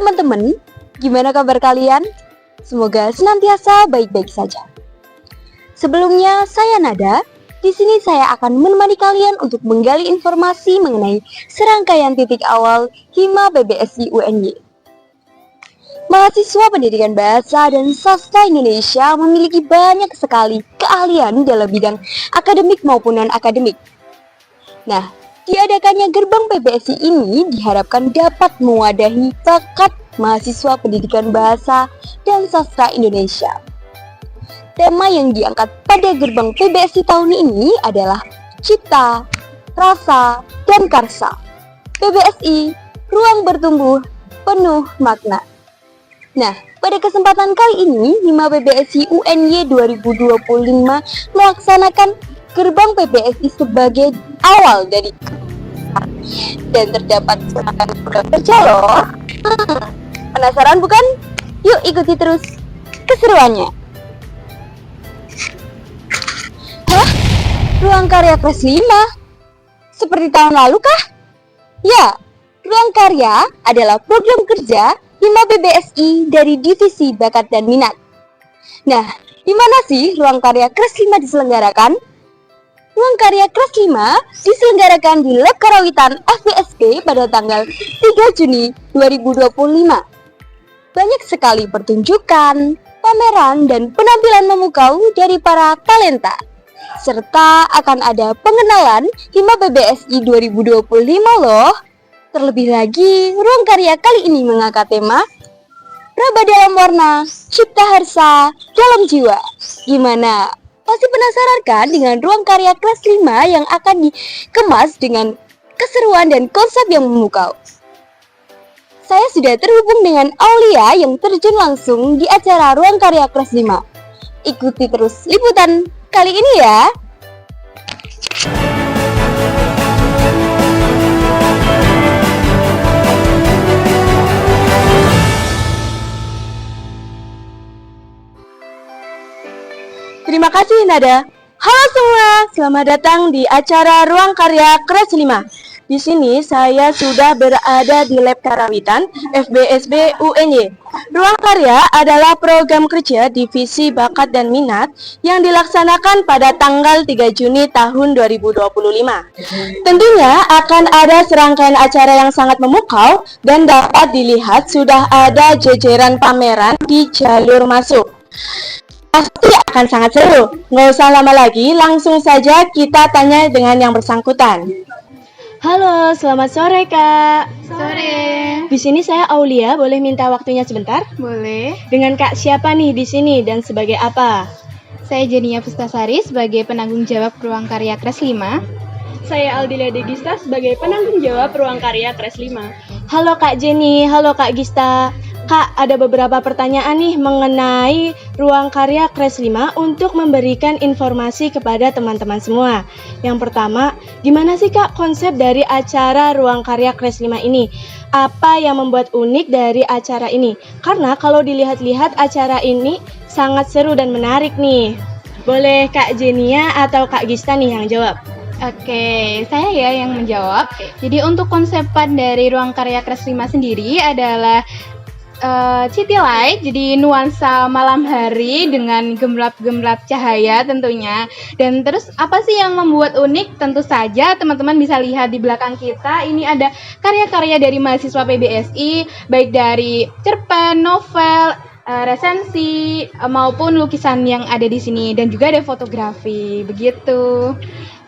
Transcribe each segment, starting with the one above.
teman-teman, gimana kabar kalian? Semoga senantiasa baik-baik saja. Sebelumnya, saya Nada. Di sini saya akan menemani kalian untuk menggali informasi mengenai serangkaian titik awal Hima PBSI UNY. Mahasiswa Pendidikan Bahasa dan Sastra Indonesia memiliki banyak sekali keahlian dalam bidang akademik maupun non-akademik. Nah, diadakannya gerbang PBSI ini diharapkan dapat mewadahi bakat mahasiswa Pendidikan Bahasa dan Sastra Indonesia. Tema yang diangkat pada gerbang PBSI tahun ini adalah Cipta, Rasa, dan Karsa. PBSI, ruang bertumbuh, penuh makna. Nah, pada kesempatan kali ini, Hima PBSI UNY 2025 melaksanakan gerbang PBSI sebagai awal dari dan terdapat serangkaian program kerja loh. Penasaran bukan? Yuk ikuti terus keseruannya. Ruang Karya Kelas 5? Seperti tahun lalu kah? Ya, Ruang Karya adalah program kerja Hima PBSI dari Divisi Bakat dan Minat. Nah, di mana sih Ruang Karya Kelas 5 diselenggarakan? Ruang Karya Kelas 5 diselenggarakan di Lab Karawitan FBSP pada tanggal 3 Juni 2025. Banyak sekali pertunjukan, pameran, dan penampilan memukau dari para talenta. Serta akan ada pengenalan Hima PBSI 2025 loh. Terlebih lagi, Ruang Karya kali ini mengangkat tema Raba dalam warna, Cipta Harsa dalam jiwa. Gimana? Pasti penasaran kan dengan Ruang Karya Kelas 5 yang akan dikemas dengan keseruan dan konsep yang memukau. Saya sudah terhubung dengan Aulia yang terjun langsung di acara Ruang Karya Kelas 5. Ikuti terus liputan kali ini ya. Terima kasih Nada. Halo semua, selamat datang di acara Ruang Karya Kelas 5. Di sini saya sudah berada di Lab Karawitan FBSB UNY. Ruang Karya adalah program kerja Divisi Bakat dan Minat yang dilaksanakan pada tanggal 3 Juni tahun 2025. Tentunya akan ada serangkaian acara yang sangat memukau dan dapat dilihat sudah ada jejeran pameran di jalur masuk. Pasti akan sangat seru. Nggak usah lama lagi, langsung saja kita tanya dengan yang bersangkutan. Halo, selamat sore Kak. Sore. Di sini saya Aulia, boleh minta waktunya sebentar? Boleh. Dengan Kak siapa nih di sini dan sebagai apa? Saya Jenia Pustasari sebagai penanggung jawab Ruang Karya Kelas 5. Saya Aldila Degista sebagai penanggung jawab Ruang Karya Kelas 5. Halo Kak Jenny, halo Kak Gista. Kak, ada beberapa pertanyaan nih mengenai Ruang Karya Kelas 5 untuk memberikan informasi kepada teman-teman semua. Yang pertama, gimana sih Kak konsep dari acara Ruang Karya Kelas 5 ini? Apa yang membuat unik dari acara ini? Karena kalau dilihat-lihat acara ini sangat seru dan menarik nih. Boleh Kak Jenia atau Kak Gista nih yang jawab? Oke, saya ya yang menjawab. Jadi untuk konsepan dari Ruang Karya Kelas 5 sendiri adalah city light, jadi nuansa malam hari dengan gemerlap-gemerlap cahaya tentunya. Dan terus apa sih yang membuat unik? Tentu saja teman-teman bisa lihat di belakang kita, ini ada karya-karya dari mahasiswa PBSI, baik dari cerpen, novel, resensi, maupun lukisan yang ada di sini, dan juga ada fotografi, begitu.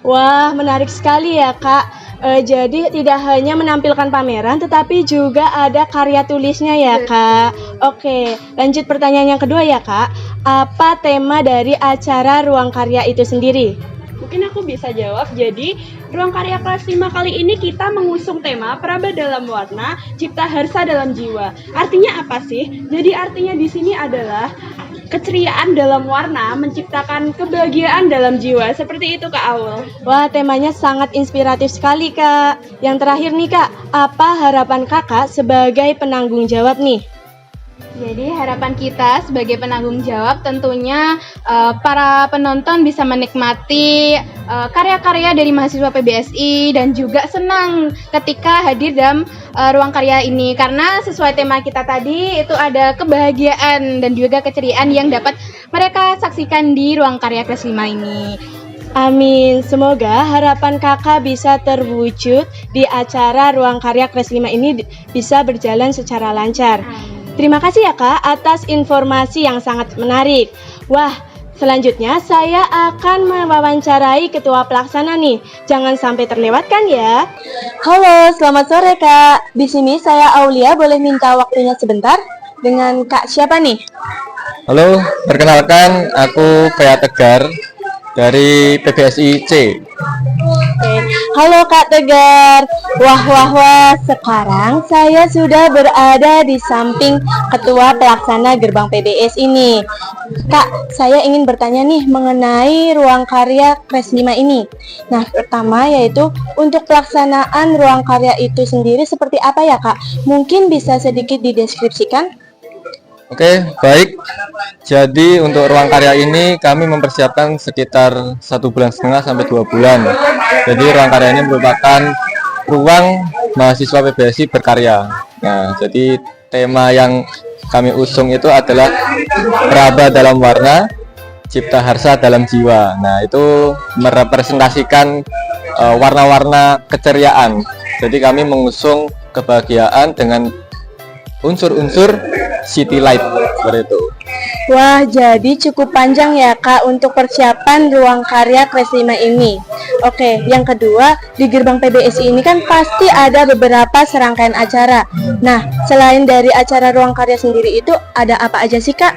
Wah, menarik sekali ya Kak. Jadi tidak hanya menampilkan pameran, tetapi juga ada karya tulisnya ya Kak. Oke, lanjut pertanyaan yang kedua ya Kak. Apa tema dari acara Ruang Karya itu sendiri? Mungkin aku bisa jawab. Jadi, Ruang Karya Kelas 5 kali ini kita mengusung tema Praba dalam warna, Cipta Harsa dalam jiwa. Artinya apa sih? Jadi artinya di sini adalah keceriaan dalam warna menciptakan kebahagiaan dalam jiwa. Seperti itu Kak Aul. Wah, temanya sangat inspiratif sekali Kak. Yang terakhir nih Kak, apa harapan Kakak sebagai penanggung jawab nih? Jadi harapan kita sebagai penanggung jawab tentunya para penonton bisa menikmati karya-karya dari mahasiswa PBSI dan juga senang ketika hadir dalam ruang karya ini karena sesuai tema kita tadi itu ada kebahagiaan dan juga keceriaan yang dapat mereka saksikan di ruang karya kelas 5 ini. Amin, semoga harapan kakak bisa terwujud di acara Ruang Karya Kelas 5 ini bisa berjalan secara lancar. Terima kasih ya kak atas informasi yang sangat menarik. Wah, selanjutnya saya akan mewawancarai ketua pelaksana nih. Jangan sampai terlewatkan ya. Halo, selamat sore Kak. Di sini saya Aulia, boleh minta waktunya sebentar? Dengan Kak siapa nih? Halo, perkenalkan aku Pea Tegar dari PBSI C. Halo Kak Tegar. Wah, sekarang saya sudah berada di samping ketua pelaksana gerbang PBS ini. Kak, saya ingin bertanya nih mengenai ruang karya Kelas 5 ini. Nah, pertama yaitu untuk pelaksanaan ruang karya itu sendiri seperti apa ya Kak? Mungkin bisa sedikit dideskripsikan? Oke, baik. Jadi untuk ruang karya ini kami mempersiapkan sekitar 1,5 bulan sampai 2 bulan. Jadi ruang karya ini merupakan ruang mahasiswa PBSI berkarya. Nah, jadi tema yang kami usung itu adalah Praba dalam warna, Cipta Harsa dalam jiwa. Nah, itu merepresentasikan warna-warna keceriaan. Jadi kami mengusung kebahagiaan dengan unsur-unsur city light seperti itu. Wah, jadi cukup panjang ya Kak untuk persiapan ruang karya Kelas 5 ini. Oke, yang kedua, di gerbang PBSI ini kan pasti ada beberapa serangkaian acara. Nah, selain dari acara ruang karya sendiri itu, ada apa aja sih Kak?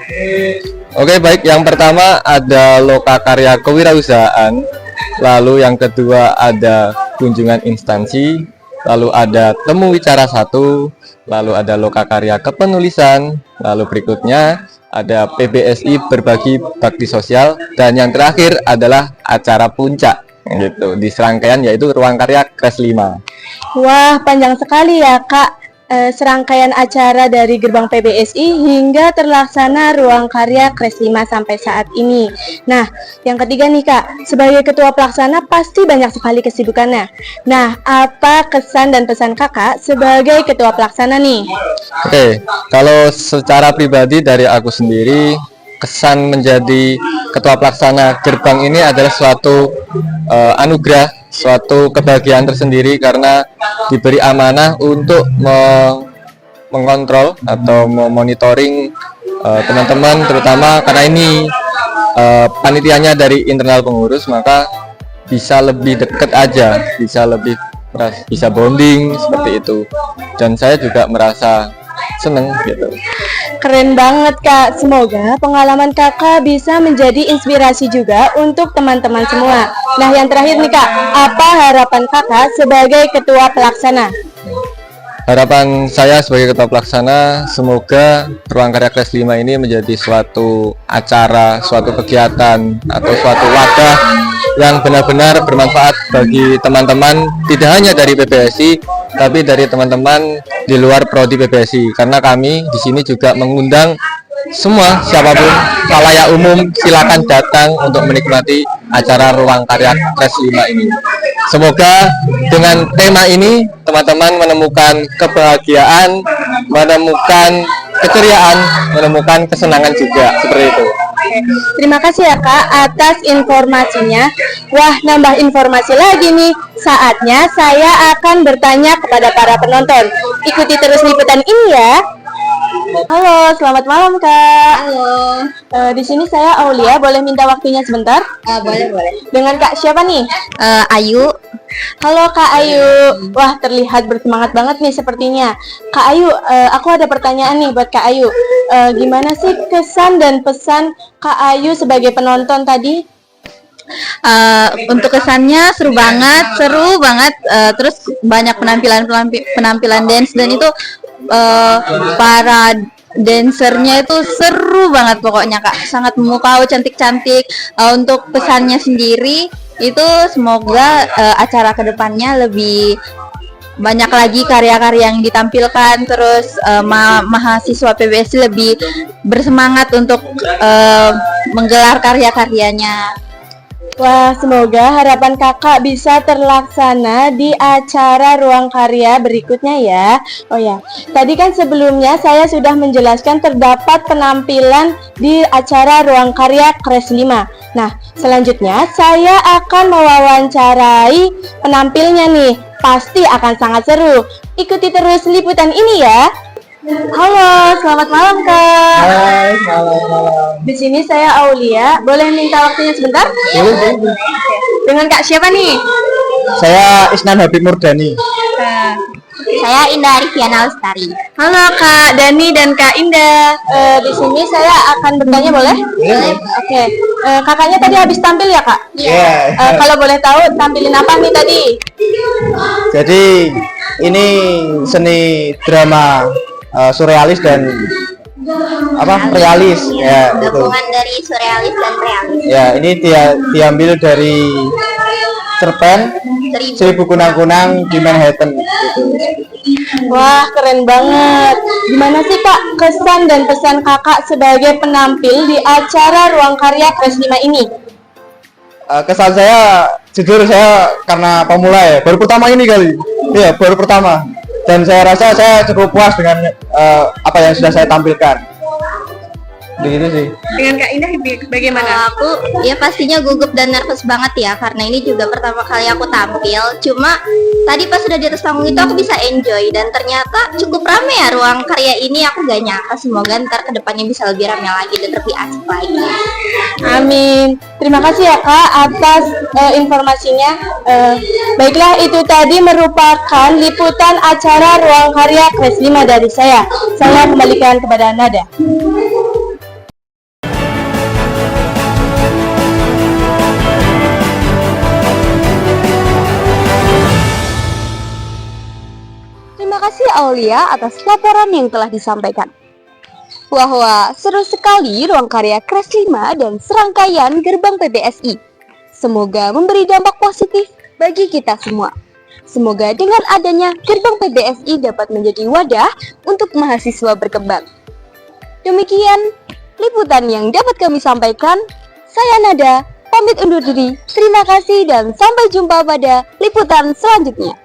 Oke, baik. Yang pertama ada loka karya kewirausahaan, lalu yang kedua ada kunjungan instansi, lalu ada temu wicara 1, lalu ada loka karya kepenulisan, lalu berikutnya ada PBSI berbagi bakti sosial, dan yang terakhir adalah acara puncak gitu di serangkaian yaitu ruang karya Kelas 5. Wah, panjang sekali ya Kak. Serangkaian acara dari gerbang PBSI hingga terlaksana ruang karya Kelas 5 sampai saat ini. Nah, yang ketiga nih Kak, sebagai ketua pelaksana pasti banyak sekali kesibukannya. Nah, apa kesan dan pesan Kakak sebagai ketua pelaksana nih? Oke, kalau secara pribadi dari aku sendiri, kesan menjadi ketua pelaksana gerbang ini adalah suatu anugerah, suatu kebahagiaan tersendiri karena diberi amanah untuk mengontrol atau memonitoring teman-teman, terutama karena ini panitianya dari internal pengurus, maka bisa lebih dekat aja, bisa bonding seperti itu, dan saya juga merasa seneng gitu. Keren banget Kak, semoga pengalaman Kakak bisa menjadi inspirasi juga untuk teman-teman semua. Nah, yang terakhir nih Kak, apa harapan Kakak sebagai ketua pelaksana? Harapan saya sebagai ketua pelaksana, semoga ruang karya Kelas 5 ini menjadi suatu acara, suatu kegiatan atau suatu wadah yang benar-benar bermanfaat bagi teman-teman, tidak hanya dari PBSI tapi dari teman-teman di luar prodi PBSI, karena kami di sini juga mengundang semua, siapapun, khalayak umum, silakan datang untuk menikmati acara ruang karya Kelas 5 ini. Semoga dengan tema ini teman-teman menemukan kebahagiaan, menemukan keceriaan, menemukan kesenangan juga, seperti itu. Terima kasih ya Kak atas informasinya. Wah, nambah informasi lagi nih. Saatnya saya akan bertanya kepada para penonton. Ikuti terus liputan ini ya. Halo, selamat malam Kak. Halo, Di sini saya Aulia, boleh minta waktunya sebentar? boleh. Dengan Kak siapa nih? Ayu, Halo Kak Ayu. Wah, terlihat bersemangat banget nih sepertinya. Kak Ayu, aku ada pertanyaan nih buat Kak Ayu. Gimana sih kesan dan pesan Kak Ayu sebagai penonton tadi? untuk kesannya seru banget, terus banyak penampilan dance dan itu para dancernya itu seru banget pokoknya Kak, sangat memukau, cantik-cantik. Untuk pesannya sendiri itu semoga acara kedepannya lebih banyak lagi karya-karya yang ditampilkan, terus mahasiswa PBSI lebih bersemangat untuk menggelar karya-karyanya. Wah, semoga harapan kakak bisa terlaksana di acara ruang karya berikutnya ya. Oh ya, tadi kan sebelumnya saya sudah menjelaskan terdapat penampilan di acara ruang karya Kres 5. Nah, selanjutnya saya akan mewawancarai penampilnya nih. Pasti akan sangat seru. Ikuti terus liputan ini ya. Halo, selamat malam Kak. Hai, malam. Di sini saya Aulia. Boleh minta waktunya sebentar? Boleh. Dengan Kak siapa nih? Saya Isnan Habib Murdani. Saya Indah Arifiana Lestari. Halo Kak Dani dan Kak Indah. Di sini saya akan bertanya boleh? Boleh. Oke. Kakaknya tadi habis tampil ya Kak? Iya. Kalau boleh tahu tampilin apa nih tadi? Jadi ini seni drama surrealis dan realis ya itu. Gabungan dari surrealis dan realis. Ya, ini diambil dari cerpen Seribu Kunang-Kunang di Manhattan gitu. Wah, keren banget. Gimana sih Kak kesan dan pesan kakak sebagai penampil di acara Ruang Karya Kres 5 ini? Kesan saya, jujur saya karena pemula ya, baru pertama ini kali. Iya, baru pertama. Dan saya rasa saya cukup puas dengan apa yang sudah saya tampilkan. Begitu sih. Dengan Kak Indah bagaimana? Kalau aku ya pastinya gugup dan nervous banget ya, karena ini juga pertama kali aku tampil. Cuma tadi pas sudah di atas panggung itu aku bisa enjoy, dan ternyata cukup rame ya ruang karya ini. Aku gak nyangka, semoga ntar kedepannya bisa lebih rame lagi dan lebih asik lagi. Amin. Terima kasih ya Kak atas informasinya. Baiklah, itu tadi merupakan liputan acara Ruang Karya Kres 5 dari saya. Saya kembalikan kepada Nada. Terima kasih Aulia atas laporan yang telah disampaikan. Wah, seru sekali Ruang Karya Kres 5 dan serangkaian gerbang PBSI. Semoga memberi dampak positif bagi kita semua. Semoga dengan adanya gerbang PBSI dapat menjadi wadah untuk mahasiswa berkembang. Demikian liputan yang dapat kami sampaikan. Saya Nada, pamit undur diri. Terima kasih dan sampai jumpa pada liputan selanjutnya.